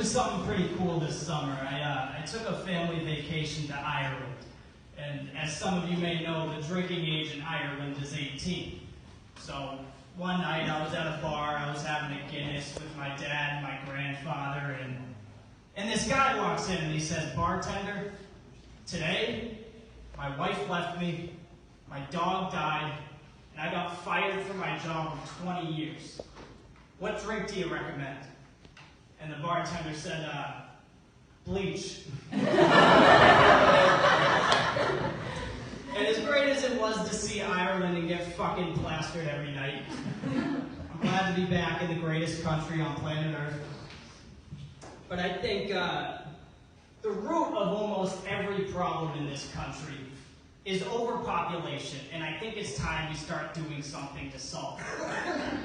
do something pretty cool this summer. I took a family vacation to Ireland. And as some of you may know, the drinking age in Ireland is 18. So one night I was at a bar, I was having a Guinness with my dad and my grandfather, and this guy walks in and he says, "Bartender, today my wife left me, my dog died, and I got fired from my job of 20 years. What drink do you recommend?" And the bartender said, bleach. And as great as it was to see Ireland and get fucking plastered every night, I'm glad to be back in the greatest country on planet Earth. But I think the root of almost every problem in this country is overpopulation, and I think it's time we start doing something to solve it.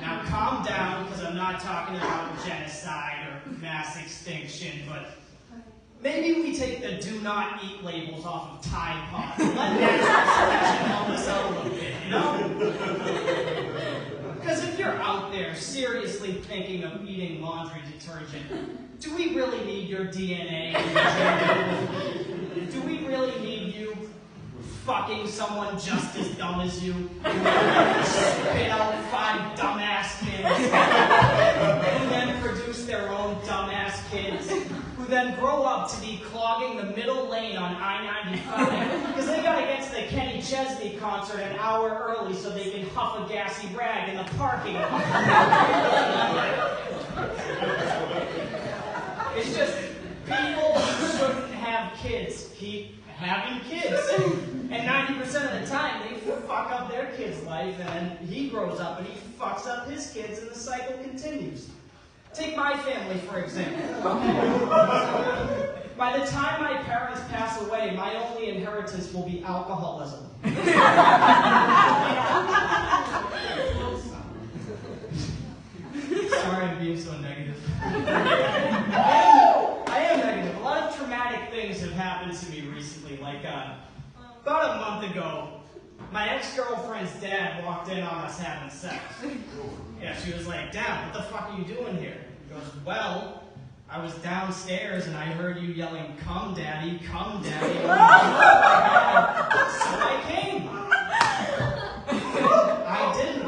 Now calm down, because I'm not talking about genocide or mass extinction, but maybe we take the do not eat labels off of Tide Pods and let natural selection help us out a little bit, you know? Because if you're out there seriously thinking of eating laundry detergent, do we really need your DNA? Do we really need you fucking someone just as dumb as you? Spit out 5 dumbass kids who then produce their own dumbass kids, who then grow up to be clogging the middle lane on I-95 because they got to get to the Kenny Chesney concert an hour early so they can huff a gassy rag in the parking lot. It's just people who shouldn't have kids keep having kids. And 90% of the time, they fuck up their kid's life, and then he grows up and he fucks up his kids, and the cycle continues. Take my family, for example. By the time my parents pass away, my only inheritance will be alcoholism. Sorry I'm being so negative. I am negative. A lot of traumatic things have happened to me recently. Like, about a month ago, my ex-girlfriend's dad walked in on us having sex. Yeah, she was like, "Dad, what the fuck are you doing here?" He goes, "Well, I was downstairs and I heard you yelling, 'Come, Daddy, come, Daddy.' So I came." I didn't.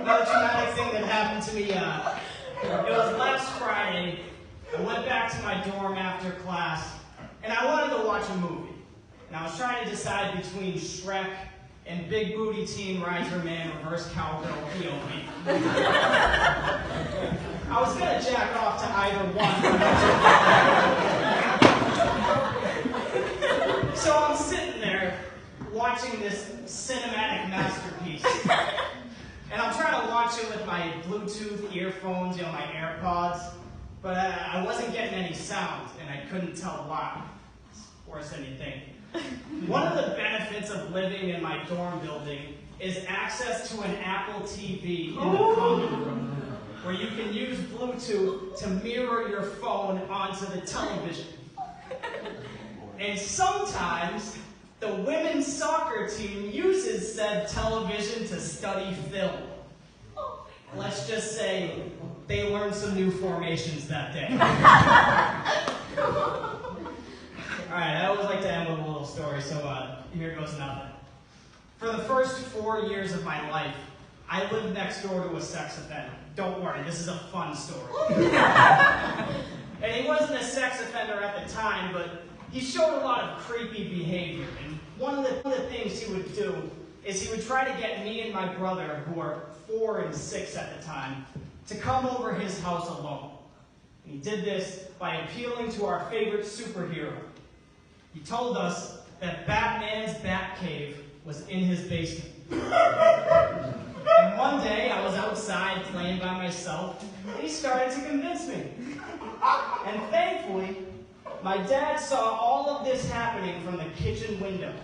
Another traumatic thing that happened to me, it was last Friday. I went back to my dorm after class, and I wanted to watch a movie. And I was trying to decide between Shrek and Big Booty Teen Riser Man Reverse Cowgirl POV. I was going to jack off to either one. So I'm sitting there watching this cinematic masterpiece. And I'm trying to watch it with my Bluetooth earphones, you know, my AirPods. But I wasn't getting any sound, and I couldn't tell why. It's worse than you think. One of the benefits of living in my dorm building is access to an Apple TV in the common room, where you can use Bluetooth to mirror your phone onto the television. And sometimes, the women's soccer team uses said television to study film. Let's just say they learned some new formations that day. Alright, I always like to end with a little story, so here goes nothing. For the first 4 years of my life, I lived next door to a sex offender. Don't worry, this is a fun story. And he wasn't a sex offender at the time, but he showed a lot of creepy behavior. And one of the things he would do is he would try to get me and my brother, who are 4 and 6 at the time, to come over his house alone. And he did this by appealing to our favorite superhero. He told us that Batman's Batcave was in his basement. And one day, I was outside playing by myself, and he started to convince me. And thankfully, my dad saw all of this happening from the kitchen window.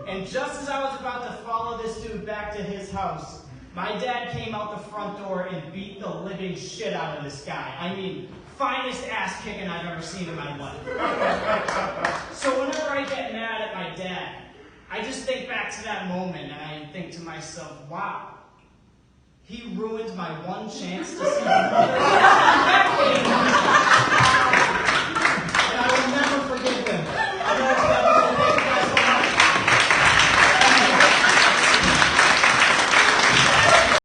And just as I was about to follow this dude back to his house, my dad came out the front door and beat the living shit out of this guy. I mean, finest ass kicking I've ever seen in my life. So whenever I get mad at my dad, I just think back to that moment and I think to myself, wow, He ruined my one chance to see my mother.